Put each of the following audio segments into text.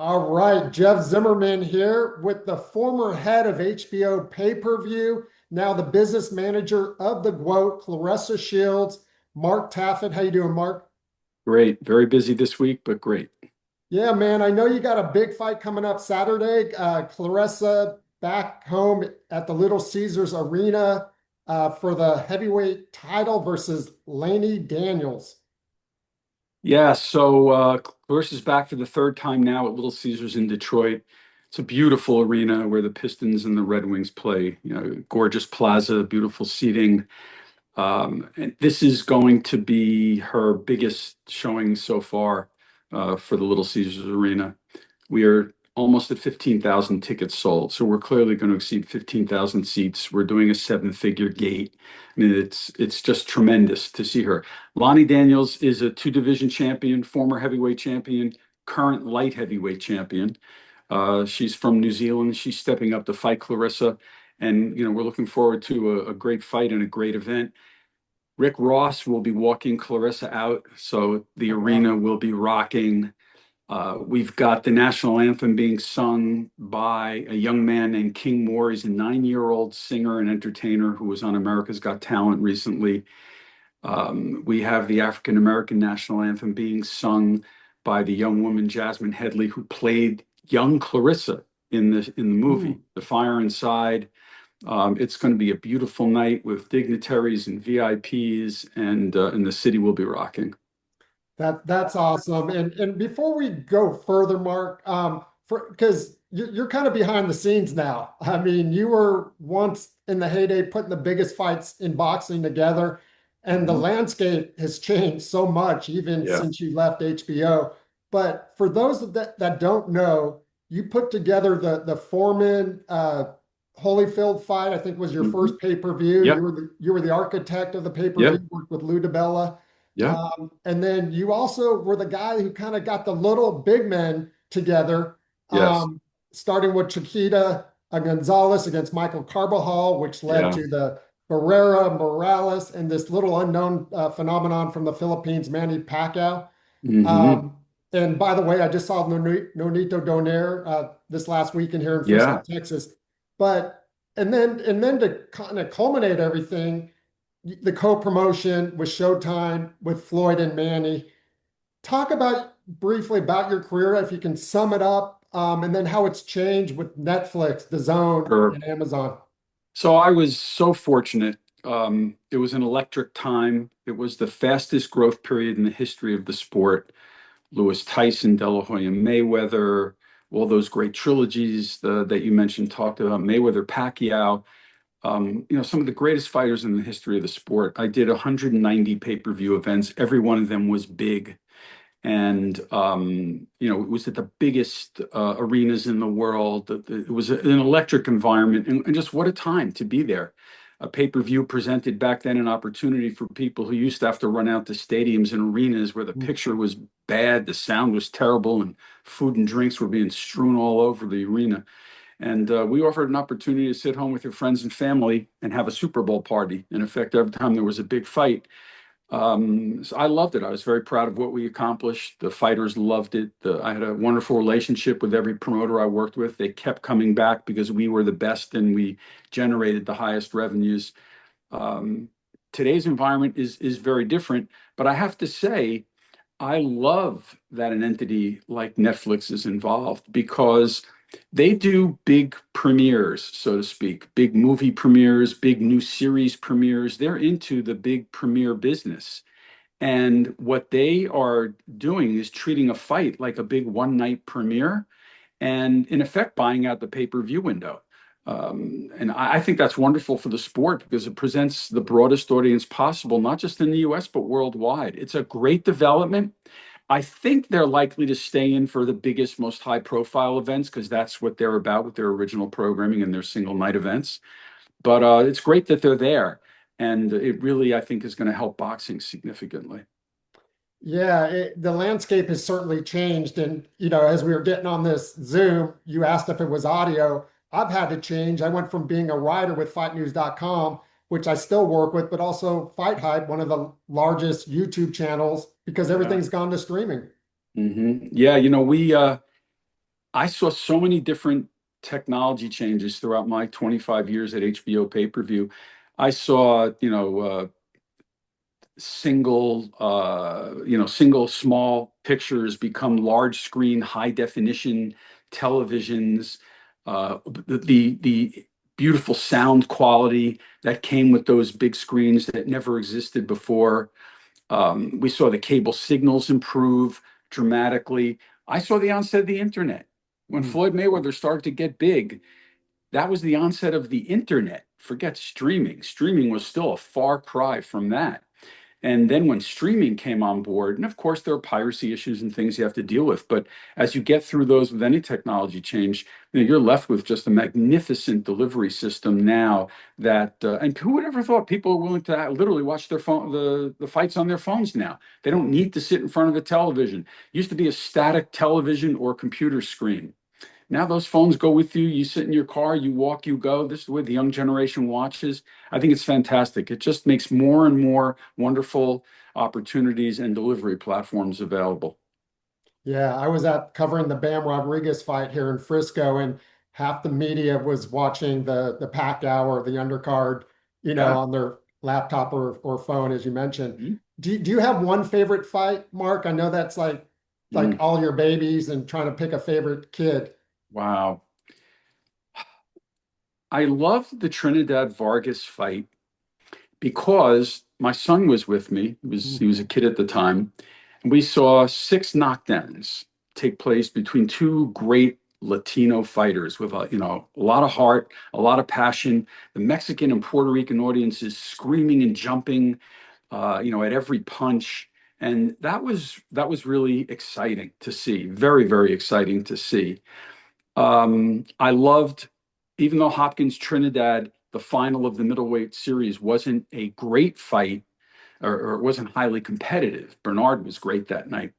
All right, Jeff Zimmerman here with the former head of HBO pay-per-view, now the business manager of the GWOAT, Clarissa Shields, Mark Taffet. How you doing, Mark? Great. Very busy this week, but great. Yeah, man, I know you got a big fight coming up Saturday. Clarissa back home at the Little Caesars Arena for the heavyweight title versus Laney Daniels. Yeah, Clarissa's back for the third time now at Little Caesars in Detroit. It's a beautiful arena where the Pistons and the Red Wings play. Gorgeous plaza, beautiful seating. And this is going to be her biggest showing so far for the Little Caesars Arena. We are almost at 15,000 tickets sold, so we're clearly going to exceed 15,000 seats. We're doing a seven-figure gate. I mean, it's just tremendous to see her. Lonnie Daniels is a two-division champion, former heavyweight champion, current light heavyweight champion. She's from New Zealand. She's stepping up to fight Clarissa, and we're looking forward to a great fight and a great event. Rick Ross will be walking Clarissa out, so the Oh, wow. arena will be rocking. We've got the national anthem being sung by a young man named King Moore. He's a 9-year-old singer and entertainer who was on America's Got Talent recently. We have the African American national anthem being sung by the young woman Jasmine Headley, who played young Clarissa in the movie, Hmm. The Fire Inside. It's going to be a beautiful night with dignitaries and VIPs, and the city will be rocking. That's awesome. And before we go further, Mark, for because you're kind of behind the scenes now. I mean, you were once in the heyday putting the biggest fights in boxing together, and the Mhm. landscape has changed so much even Yeah, since you left HBO. But for those that don't know, you put together the Foreman Holyfield fight. I think was your hmm first pay-per-view. yeah, You were the architect of the yeah, pay-per-view, worked with Lou DiBella. yeah, And then you also were the guy who kind of got the little big men together, yes, um, starting with Chiquita Gonzalez against Michael Carbajal, which led yeah. to the Barrera Morales and this little unknown phenomenon from the Philippines, Manny Pacquiao. hmm Um, and by the way, I just saw Nonito Donaire this last weekend here in Frisco, Yeah. Texas. But and then to kind of culminate everything, the co-promotion with Showtime with Floyd and Manny. Talk about briefly about your career, if you can sum it up, and then how it's changed with Netflix, The Zone, Sure. and Amazon. So I was so fortunate. It was an electric time. It was the fastest growth period in the history of the sport. Lewis Tyson, De La Hoya Mayweather, all those great trilogies that you mentioned talked about, Mayweather, Pacquiao. Some of the greatest fighters in the history of the sport. I did 190 pay-per-view events. Every one of them was big. And it was at the biggest arenas in the world. It was an electric environment, and just what a time to be there. A pay-per-view presented back then an opportunity for people who used to have to run out to stadiums and arenas where the picture was bad, the sound was terrible, and food and drinks were being strewn all over the arena. And we offered an opportunity to sit home with your friends and family and have a Super Bowl party. In effect, every time there was a big fight. So I loved it. I was very proud of what we accomplished. The fighters loved it. I had a wonderful relationship with every promoter I worked with. They kept coming back because we were the best and we generated the highest revenues. Um, Today's environment is very different, but I have to say, I love that an entity like Netflix is involved because they do big premieres, so to speak, big movie premieres, big new series premieres. They're into the big premiere business. And what they are doing is treating a fight like a big one night premiere and, in effect, buying out the pay-per-view window. And I think that's wonderful for the sport because it presents the broadest audience possible, not just in the US, but worldwide. It's a great development. I think they're likely to stay in for the biggest, most high-profile events because that's what they're about with their original programming and their single night events. But it's great that they're there. And it really, I think, is going to help boxing significantly. Yeah, the landscape has certainly changed. And, as we were getting on this Zoom, you asked if it was audio. I've had to change. I went from being a writer with fightnews.com, which I still work with, but also FightHype, one of the largest YouTube channels, because Yeah. everything's gone to streaming. Yeah, we I saw so many different technology changes throughout my 25 years at HBO pay-per-view. I saw, single small pictures become large screen, high definition televisions. The beautiful sound quality that came with those big screens that never existed before. We saw the cable signals improve dramatically. I saw the onset of the internet. When Mm. Floyd Mayweather started to get big, that was the onset of the internet. Forget streaming. Streaming was still a far cry from that. And then when streaming came on board, and of course there are piracy issues and things you have to deal with, but as you get through those with any technology change, you're left with just a magnificent delivery system now that, and who would ever thought people are willing to literally watch their phone, the fights on their phones now. They don't need to sit in front of a television. It used to be a static television or computer screen. Now those phones go with you. You sit in your car, you walk, you go. This is the way the young generation watches. I think it's fantastic. It just makes more and more wonderful opportunities and delivery platforms available. Yeah, I was at covering the Bam Rodriguez fight here in Frisco, and half the media was watching the Pacquiao or the undercard, Yeah. on their laptop or phone, as you mentioned. Mhm. Do you have one favorite fight, Mark? I know that's like Mm. all your babies and trying to pick a favorite kid. Wow. I loved the Trinidad Vargas fight because my son was with me. He was a kid at the time. And we saw six knockdowns take place between two great Latino fighters with a lot of heart, a lot of passion. The Mexican and Puerto Rican audiences screaming and jumping, at every punch. And that was really exciting to see. Very, very exciting to see. I loved, even though Hopkins Trinidad, the final of the middleweight series, wasn't a great fight, or it wasn't highly competitive. Bernard was great that night.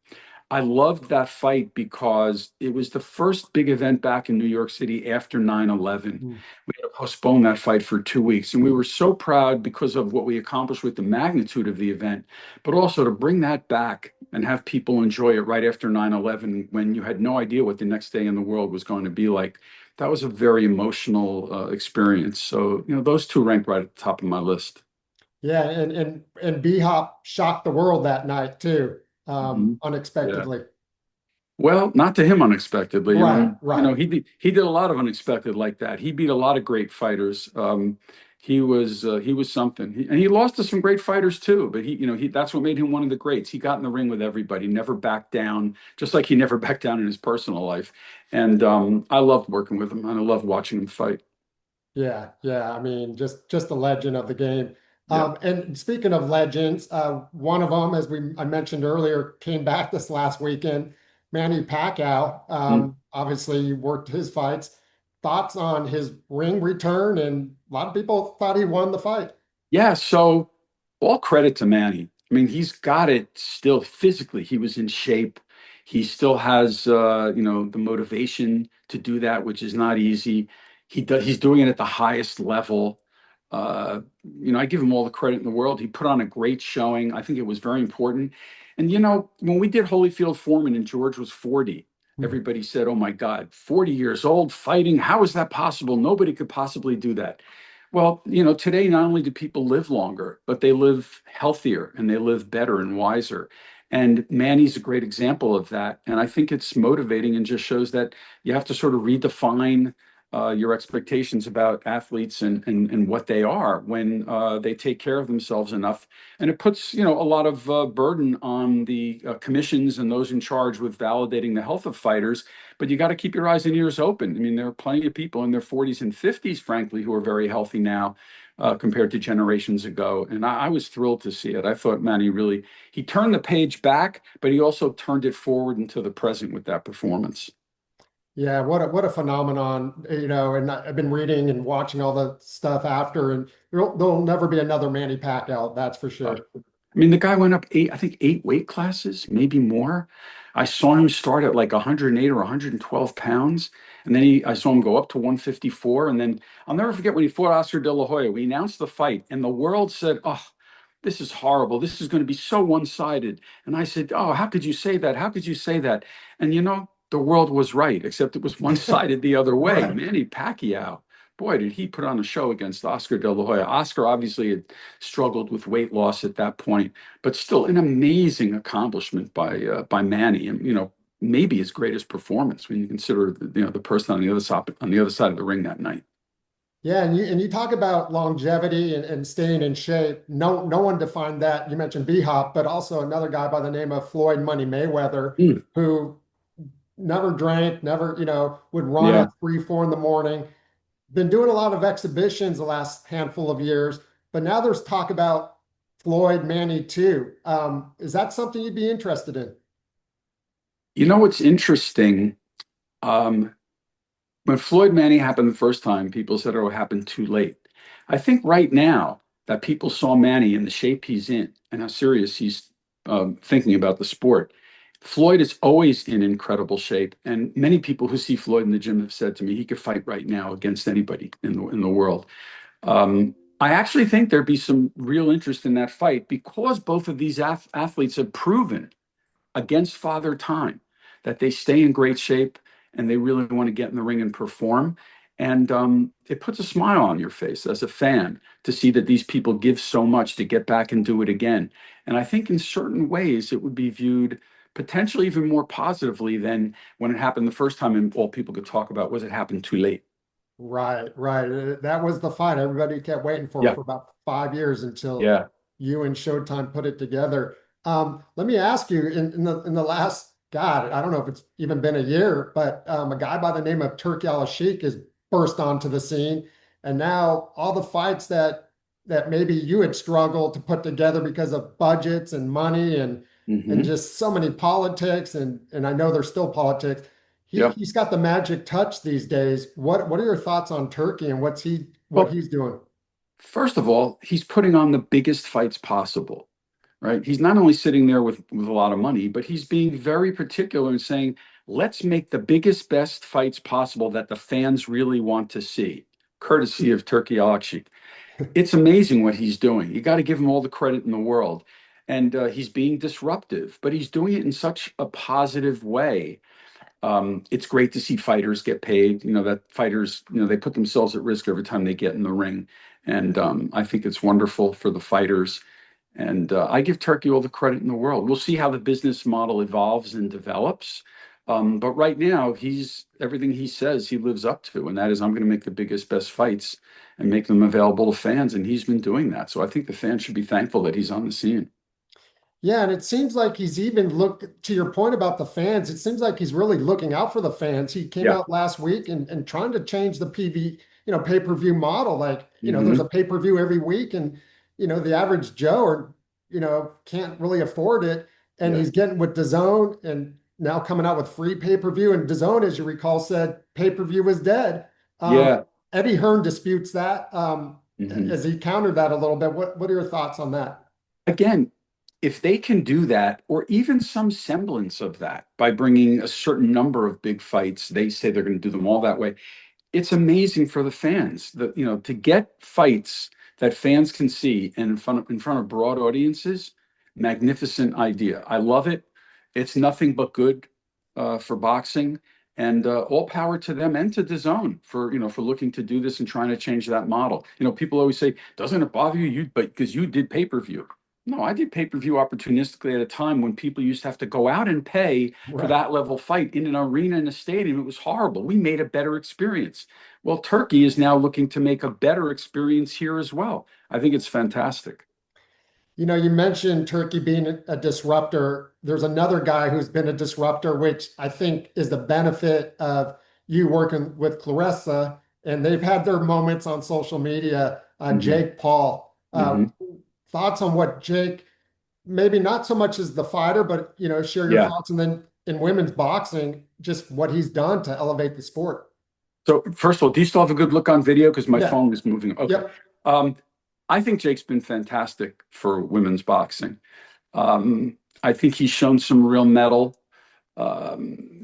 I loved that fight because it was the first big event back in New York City after 9/11. Mm. We had to postpone that fight for 2 weeks. And we were so proud because of what we accomplished with the magnitude of the event, but also to bring that back and have people enjoy it right after 9/11 when you had no idea what the next day in the world was going to be like. That was a very emotional experience. So, those two rank right at the top of my list. Yeah, and B Hop shocked the world that night too, Mhm. Yeah. unexpectedly. Well, not to him unexpectedly. Right, right. He did a lot of unexpected like that. He beat a lot of great fighters. He was something. And he lost to some great fighters too, but that's what made him one of the greats. He got in the ring with everybody, never backed down, just like he never backed down in his personal life. And I loved working with him and I loved watching him fight. Yeah, yeah. I mean, just a legend of the game. Yeah. And speaking of legends, one of them, as I mentioned earlier, came back this last weekend. Manny Pacquiao. Mm. Obviously, you worked his fights. Thoughts on his ring return? And a lot of people thought he won the fight. Yeah, so all credit to Manny. I mean, he's got it still physically. He was in shape. He still has, the motivation to do that, which is not easy. He's doing it at the highest level. I give him all the credit in the world. He put on a great showing. I think it was very important. And when we did Holyfield Foreman and George was 40, Hmm. everybody said, "Oh my God, 40 years old fighting. How is that possible? Nobody could possibly do that." Well, today not only do people live longer, but they live healthier and they live better and wiser. And Manny's a great example of that. And I think it's motivating and just shows that you have to sort of redefine your expectations about athletes and what they are when they take care of themselves enough. And it puts, a lot of burden on the commissions and those in charge with validating the health of fighters, but you got to keep your eyes and ears open. I mean, there are plenty of people in their 40s and 50s, frankly, who are very healthy now compared to generations ago. And I was thrilled to see it. I thought Manny really, he turned the page back, but he also turned it forward into the present with that performance. Yeah, what a phenomenon, and I've been reading and watching all the stuff after, and there'll never be another Manny Pacquiao, that's for Uh, sure. I mean, the guy went up I think eight weight classes, maybe more. I saw him start at like 108 or 112 pounds. And then I saw him go up to 154. And then I'll never forget when he fought Oscar De La Hoya. We announced the fight, and the world said, "Oh, this is horrible. This is going to be so one-sided." And I said, "Oh, how could you say that? How could you say that?" And the world was right, except it was one-sided the other way. Right. Manny Pacquiao, boy, did he put on a show against Oscar De La Hoya. Oscar obviously had struggled with weight loss at that point, but still an amazing accomplishment by Manny, and maybe his greatest performance when you consider the person on the other side of the ring that night. Yeah, and you talk about longevity and staying in shape. No one defined that. You mentioned B-Hop, but also another guy by the name of Floyd Money Mayweather, Mm, who never drank, never, would run yeah. at 3, 4 in the morning. Been doing a lot of exhibitions the last handful of years, but now there's talk about Floyd Manny too. Is that something you'd be interested in? You know what's interesting? Um, when Floyd Manning happened the first time, people said, oh, it happened too late. I think right now that people saw Manny in the shape he's in and how serious he's thinking about the sport. Floyd is always in incredible shape, and many people who see Floyd in the gym have said to me he could fight right now against anybody in the world. I actually think there'd be some real interest in that fight because both of these athletes have proven against Father Time that they stay in great shape and they really want to get in the ring and perform. And it puts a smile on your face as a fan to see that these people give so much to get back and do it again. And I think in certain ways it would be viewed potentially even more positively than when it happened the first time, and all people could talk about was it happened too late. Right, right. That was the fight everybody kept waiting Yeah, for about 5 years until yeah. you and Showtime put it together. Let me ask you, in the last, God, I don't know if it's even been a year, but a guy by the name of Turki Alalshikh has burst onto the scene, and now all the fights that maybe you had struggled to put together because of budgets and money and Hmm. just so many politics, and I know there's still politics. Yeah. He's got the magic touch these days. What are your thoughts on Turkey and what Well, he's doing? first of all, he's putting on the biggest fights possible, right? He's not only sitting there with a lot of money, but he's being very particular and saying, let's make the biggest, best fights possible that the fans really want to see, courtesy of Turki Alalshikh. It's amazing what he's doing. You got to give him all the credit in the world. And he's being disruptive, but he's doing it in such a positive way. It's great to see fighters get paid. That fighters, they put themselves at risk every time they get in the ring. And I think it's wonderful for the fighters. And I give Turkey all the credit in the world. We'll see how the business model evolves and develops. But right now, everything he says he lives up to, and that is, I'm going to make the biggest, best fights and make them available to fans. And he's been doing that. So I think the fans should be thankful that he's on the scene. Yeah, and it seems like he's even to your point about the fans, it seems like he's really looking out for the fans. He came Yeah. out last week and trying to change the PV, pay-per-view model. Like, there's Hmm. a pay-per-view every week and the average Joe or can't really afford it. And Yeah. he's getting with DAZN and now coming out with free pay-per-view. And DAZN, as you recall, said pay-per-view was dead. Um, Yeah. Eddie Hearn disputes that. Hmm. As he countered that a little bit. What are your thoughts on that? Again, if they can do that, or even some semblance of that, by bringing a certain number of big fights, they say they're going to do them all that way. It's amazing for the fans that to get fights that fans can see and in front of broad audiences. Magnificent idea. I love it. It's nothing but good for boxing, and all power to them and to DAZN for looking to do this and trying to change that model. People always say, "Doesn't it bother you? But because you did pay-per-view." No, I did pay-per-view opportunistically at a time when people used to have to go out and pay for Right. that level fight in an arena in a stadium. It was horrible. We made a better experience. Well, Turkey is now looking to make a better experience here as well. I think it's fantastic. You mentioned Turkey being a disruptor. There's another guy who's been a disruptor, which I think is the benefit of you working with Claressa, and they've had their moments on social media. Hmm. Jake Paul. Hmm. Thoughts on what Jake, maybe not so much as the fighter, but share your Yeah. thoughts, and then in women's boxing, just what he's done to elevate the sport. So first of all, do you still have a good look on video? Because my Yeah. phone is moving. Okay. Yep. Um, I think Jake's been fantastic for women's boxing. I think he's shown some real mettle.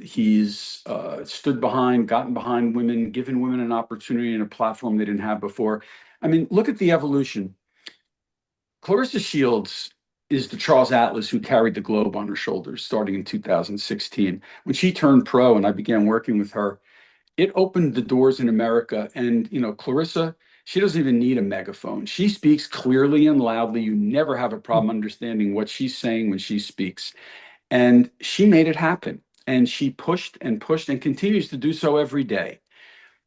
He's gotten behind women, given women an opportunity and a platform they didn't have before. I mean, look at the evolution. Clarissa Shields is the Charles Atlas who carried the globe on her shoulders starting in 2016. When she turned pro and I began working with her, it opened the doors in America. And, Clarissa, she doesn't even need a megaphone. She speaks clearly and loudly. You never have a problem understanding what she's saying when she speaks. And she made it happen. And she pushed and continues to do so every day.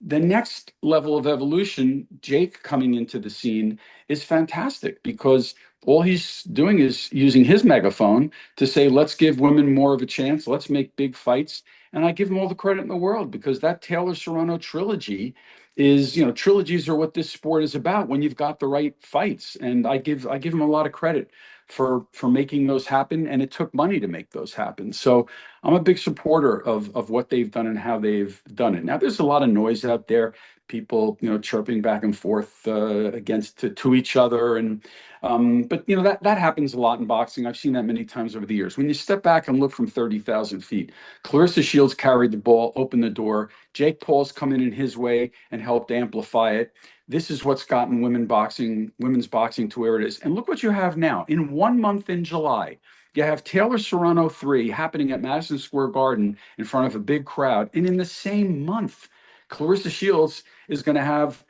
The next level of evolution, Jake coming into the scene, is fantastic because all he's doing is using his megaphone to say, let's give women more of a chance, let's make big fights. And I give him all the credit in the world because that Taylor Serrano trilogy is, trilogies are what this sport is about when you've got the right fights. And I give him a lot of credit for making those happen. And it took money to make those happen. So I'm a big supporter of what they've done and how they've done it. Now, there's a lot of noise out there, people, chirping back and forth against to each other, and but that happens a lot in boxing. I've seen that many times over the years. When you step back and look from 30,000 feet, Clarissa Shields carried the ball, opened the door. Jake Paul's come in his way and helped amplify it. This is what's gotten women's boxing to where it is. And look what you have now. In 1 month in July, you have Taylor Serrano 3 happening at Madison Square Garden in front of a big crowd. And in the same month, Clarissa Shields is going to have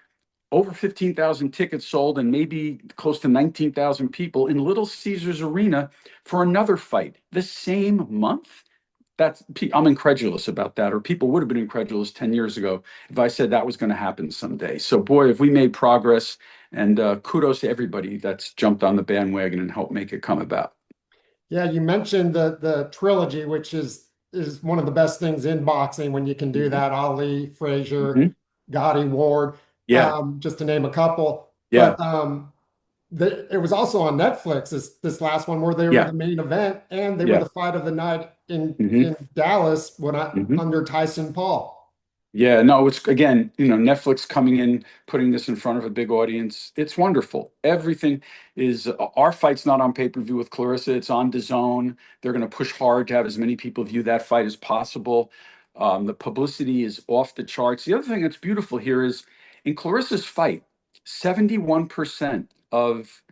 over 15,000 tickets sold and maybe close to 19,000 people in Little Caesars Arena for another fight. The same month? I'm incredulous about that, or people would have been incredulous 10 years ago if I said that was going to happen someday. So, boy, have we made progress, and kudos to everybody that's jumped on the bandwagon and helped make it come about. Yeah, you mentioned the trilogy, which is one of the best things in boxing when you can do Mhm. that. Ali, Frazier, Mhm. Gotti, Ward, Yeah, just to name a couple. yeah, But it was also on Netflix, this last one, where they were yeah, the main event and they were yeah. the fight of the night Hmm. in Dallas Hmm. under Tyson Paul. Yeah, no, it's again, Netflix coming in, putting this in front of a big audience. It's wonderful. Everything is our fight's not on pay-per-view with Clarissa. It's on DAZN. They're going to push hard to have as many people view that fight as possible. The publicity is off the charts. The other thing that's beautiful here is in Clarissa's fight, 71% of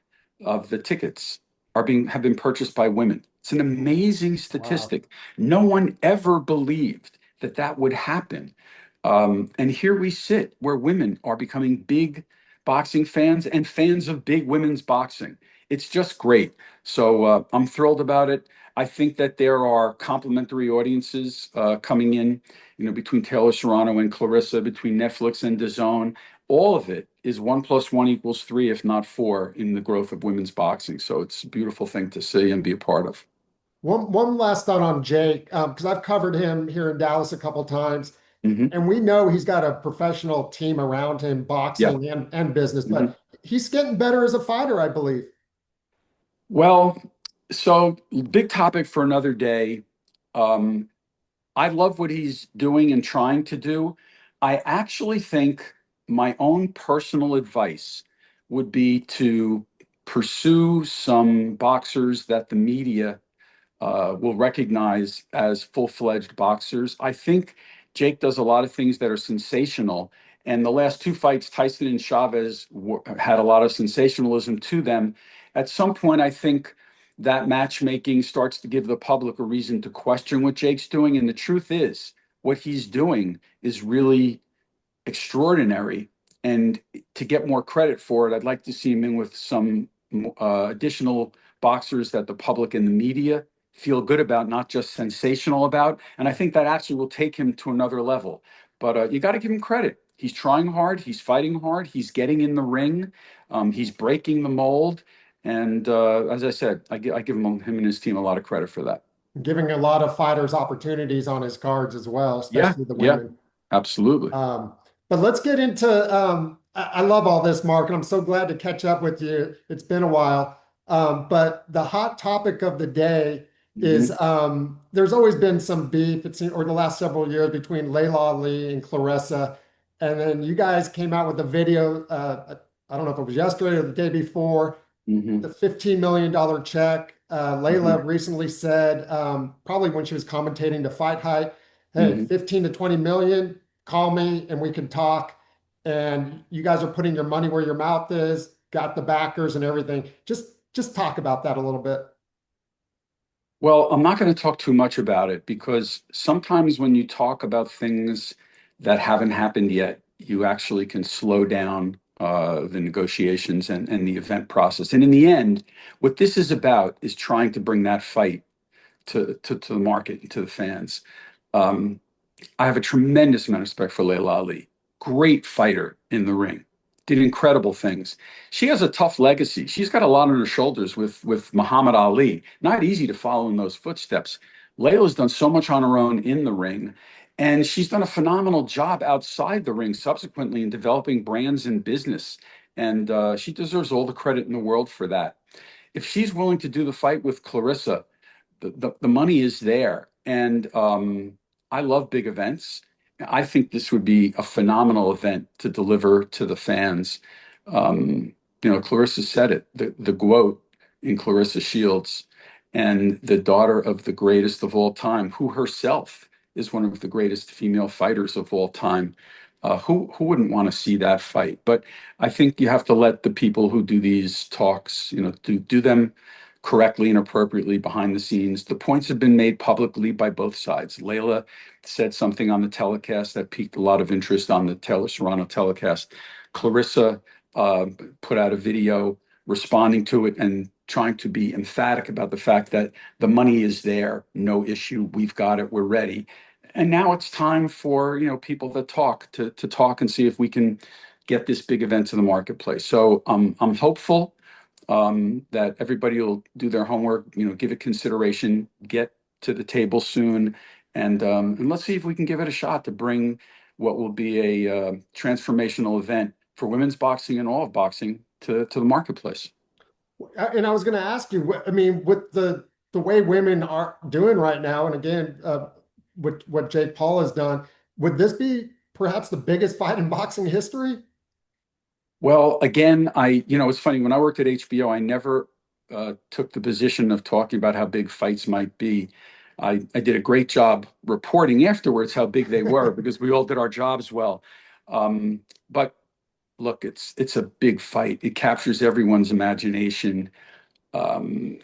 the tickets have been purchased by women. It's an amazing Wow. statistic. No one ever believed that that would happen. And here we sit where women are becoming big boxing fans and fans of big women's boxing. It's just great. So I'm thrilled about it. I think that there are complementary audiences coming in, between Taylor Serrano and Clarissa, between Netflix and DAZN. All of it is 1 + 1 = 3, if not four, in the growth of women's boxing. So it's a beautiful thing to see and be a part of. One last thought on Jake, because I've covered him here in Dallas a couple times. Hmm. And we know he's got a professional team around him, Yeah. boxing and business, Hmm. but he's getting better as a fighter, I believe. Well, so big topic for another day. Um, I love what he's doing and trying to do. I actually think my own personal advice would be to pursue some boxers that the media will recognize as full-fledged boxers. I think Jake does a lot of things that are sensational. And the last two fights, Tyson and Chavez, had a lot of sensationalism to them. At some point, I think that matchmaking starts to give the public a reason to question what Jake's doing. And the truth is, what he's doing is really extraordinary. And to get more credit for it, I'd like to see him in with some additional boxers that the public and the media feel good about, not just sensational about. And I think that actually will take him to another level. But you got to give him credit. He's trying hard. He's fighting hard. He's getting in the ring. He's breaking the mold. And as I said, I give him and his team a lot of credit for that. Giving a lot of fighters opportunities on his cards as well, Yeah, especially the yeah, women. absolutely. But let's get into I love all this, Mark, and I'm so glad to catch up with you. It's been a while. But the hot topic of the day is Hmm. there's always been some beef, or the last several years between Laila Ali and Claressa. And then you guys came out with a video, I don't know if it was yesterday or the day before, Hmm. the $15 million check. Hmm. Layla recently said, probably when she was commentating to FightHype, hey, Hmm. 15 to 20 million, call me and we can talk. And you guys are putting your money where your mouth is, got the backers and everything. Just Just talk about that a little bit. Well, I'm not going to talk too much about it because sometimes when you talk about things that haven't happened yet, you actually can slow down the negotiations and the event process. And in the end, what this is about is trying to bring that fight to the market and to the fans. Um, I have a tremendous amount of respect for Laila Ali. Great fighter in the ring. Did incredible things. She has a tough legacy. She's got a lot on her shoulders with Muhammad Ali. Not easy to follow in those footsteps. Layla's done so much on her own in the ring, and she's done a phenomenal job outside the ring subsequently in developing brands and business. And she deserves all the credit in the world for that. If she's willing to do the fight with Clarissa, the money is there. And I love big events. I think this would be a phenomenal event to deliver to the fans. Clarissa said it, the GOAT in Clarissa Shields, and the daughter of the greatest of all time, who herself is one of the greatest female fighters of all time. Who wouldn't want to see that fight? But I think you have to let the people who do these talks, do them correctly and appropriately behind the scenes. The points have been made publicly by both sides. Laila said something on the telecast that piqued a lot of interest on the Taylor Serrano telecast. Clarissa uh, put out a video responding to it and trying to be emphatic about the fact that the money is there, no issue, we've got it, we're ready. And now it's time for people that talk to talk and see if we can get this big event to the marketplace. So I'm hopeful that everybody will do their homework, give it consideration, get to the table soon, and let's see if we can give it a shot to bring what will be a transformational event for women's boxing and all of boxing to the marketplace. And I was going to ask you, I mean, with the way women are doing right now, and again, with what Jake Paul has done, would this be perhaps the biggest fight in boxing history? Well, again, it's funny, when I worked at HBO, I never took the position of talking about how big fights might be. I did a great job reporting afterwards how big they were because we all did our jobs well. But look, it's a big fight. It captures everyone's imagination.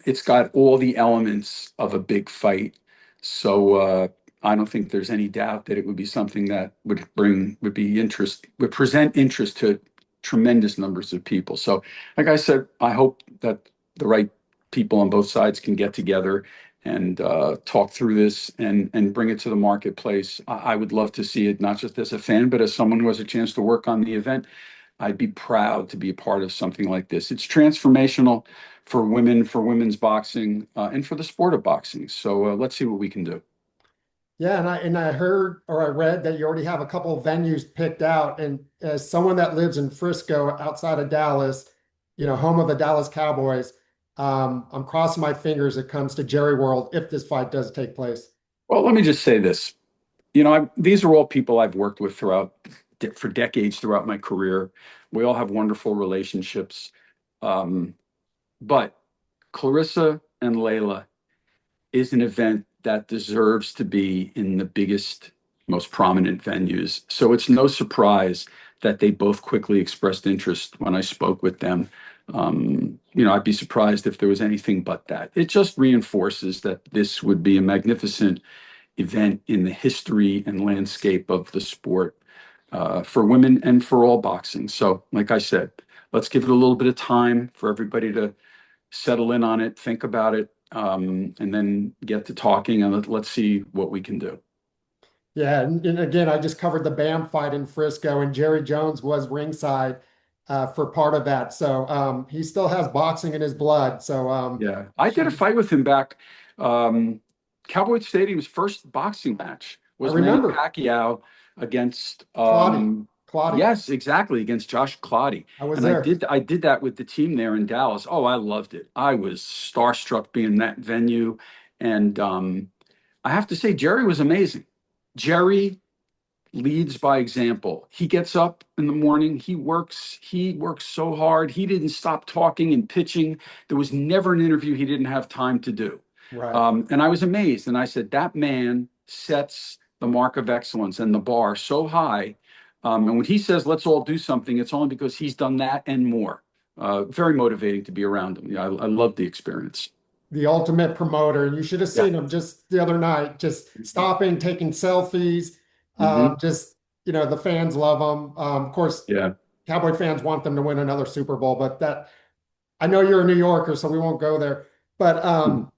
It's got all the elements of a big fight. So I don't think there's any doubt that it would be something that would present interest to tremendous numbers of people. So, like I said, I hope that the right people on both sides can get together and talk through this and bring it to the marketplace. I would love to see it, not just as a fan, but as someone who has a chance to work on the event. I'd be proud to be a part of something like this. It's transformational for women, for women's boxing, and for the sport of boxing. So let's see what we can do. Yeah, and I heard or I read that you already have a couple of venues picked out. And as someone that lives in Frisco outside of Dallas, home of the Dallas Cowboys, I'm crossing my fingers it comes to Jerry World if this fight does take place. Well, let me just say this. These are all people I've worked with for decades throughout my career. We all have wonderful relationships. Um, but Clarissa and Laila is an event that deserves to be in the biggest, most prominent venues. So it's no surprise that they both quickly expressed interest when I spoke with them. I'd be surprised if there was anything but that. It just reinforces that this would be a magnificent event in the history and landscape of the sport for women and for all boxing. So, like I said, let's give it a little bit of time for everybody to settle in on it, think about it, and then get to talking and let's see what we can do. Yeah, and again, I just covered the BAM fight in Frisco, and Jerry Jones was ringside for part of that. So he still has boxing in his blood. So Yeah, I did a fight with him back. Um, Cowboy Stadium's first boxing match I was Manny remember Pacquiao against Claudia. yes, exactly, against Josh Clottey. I was And I there. did I did that with the team there in Dallas. Oh, I loved it. I was starstruck being in that venue. And I have to say, Jerry was amazing. Jerry leads by example. He gets up in the morning, he works so hard. He didn't stop talking and pitching. There was never an interview he didn't have time to do. Right. And I was amazed. And I said, that man sets the mark of excellence and the bar so high. And when he says, let's all do something, it's only because he's done that and more. very motivating to be around him. Yeah, I love the experience. The ultimate promoter. You should have Yeah. seen him just the other night, just stopping, taking selfies. Hmm. Just, the fans love him. Of course, Yeah. Cowboy fans want them to win another Super Bowl, but I know you're a New Yorker, so we won't go there. But Mhm.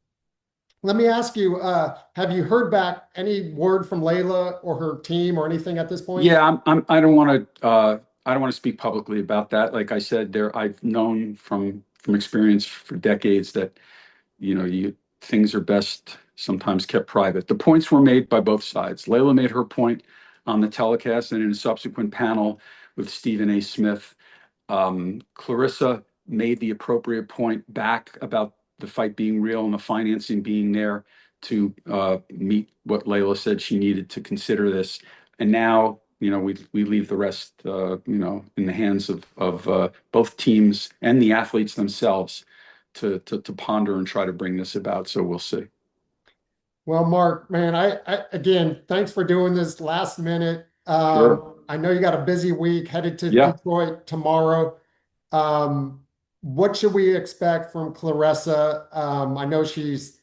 let me ask you, have you heard back any word from Layla or her team or anything at this point? Yeah, I don't want to speak publicly about that. Like I said, I've known from experience for decades that things are best sometimes kept private. The points were made by both sides. Layla made her point on the telecast and in a subsequent panel with Stephen A. Smith. Clarissa made the appropriate point back about the fight being real and the financing being there to meet what Layla said she needed to consider this. And now, we leave the rest, in the hands of both teams and the athletes themselves to ponder and try to bring this about. So we'll see. Well, Mark, man, again, thanks for doing this last minute. Sure. I know you got a busy week headed to Yeah. Detroit tomorrow. Um, what should we expect from Claressa? I know she's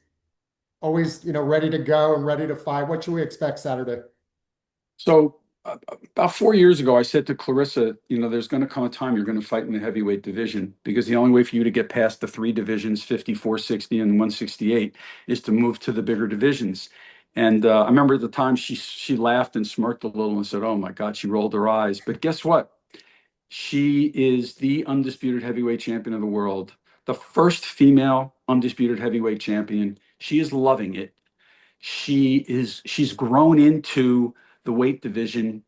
always, ready to go and ready to fight. What should we expect Saturday? So about 4 years ago, I said to Clarissa, there's going to come a time you're going to fight in the heavyweight division because the only way for you to get past the three divisions, 54, 60, and 168, is to move to the bigger divisions. And I remember at the time she laughed and smirked a little and said, "Oh my God," she rolled her eyes. But guess what? She is the undisputed heavyweight champion of the world, the first female undisputed heavyweight champion. She is loving it. She's grown into the weight division.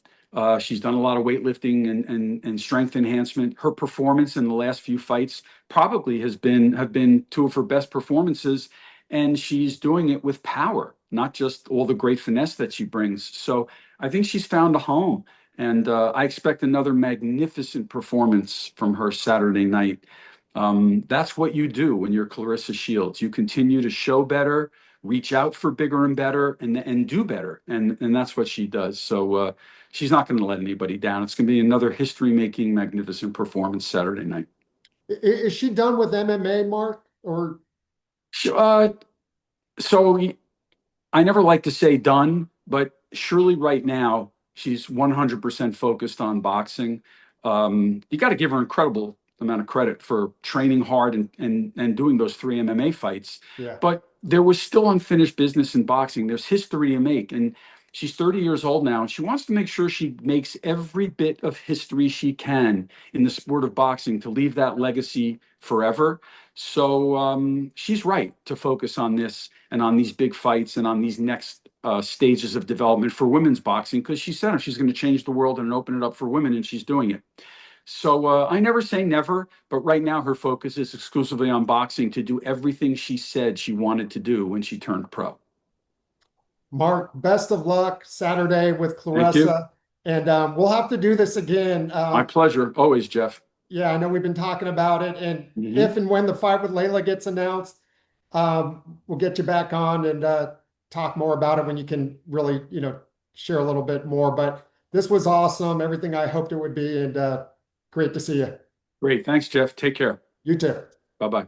She's done a lot of weightlifting and strength enhancement. Her performance in the last few fights probably have been two of her best performances, and she's doing it with power, not just all the great finesse that she brings. So I think she's found a home, and I expect another magnificent performance from her Saturday night. That's what you do when you're Clarissa Shields. You continue to show better, reach out for bigger and better, and do better, and that's what she does. So she's not going to let anybody down. It's going to be another history-making, magnificent performance Saturday night. Is she done with MMA, Mark? Or Sh- Uh, so I never like to say done, but surely right now she's 100% focused on boxing. You got to give her incredible amount of credit for training hard and doing those three MMA fights. yeah. But there was still unfinished business in boxing. There's history to make, and she's 30 years old now, and she wants to make sure she makes every bit of history she can in the sport of boxing to leave that legacy forever. So she's right to focus on this and on these big fights and on these next stages of development for women's boxing because she said she's going to change the world and open it up for women, and she's doing it. So I never say never, but right now her focus is exclusively on boxing to do everything she said she wanted to do when she turned pro. Mark, best of luck Saturday with Thank you. Claressa. And we'll have to do this again. My pleasure. Always, Jeff. Yeah, I know we've been talking about it. And if Hmm. and when the fight with Layla gets announced, we'll get you back on and talk more about it when you can really, share a little bit more. But this was awesome, everything I hoped it would be, and great to see you. Great. Thanks, Jeff. Take care. You too. Bye bye.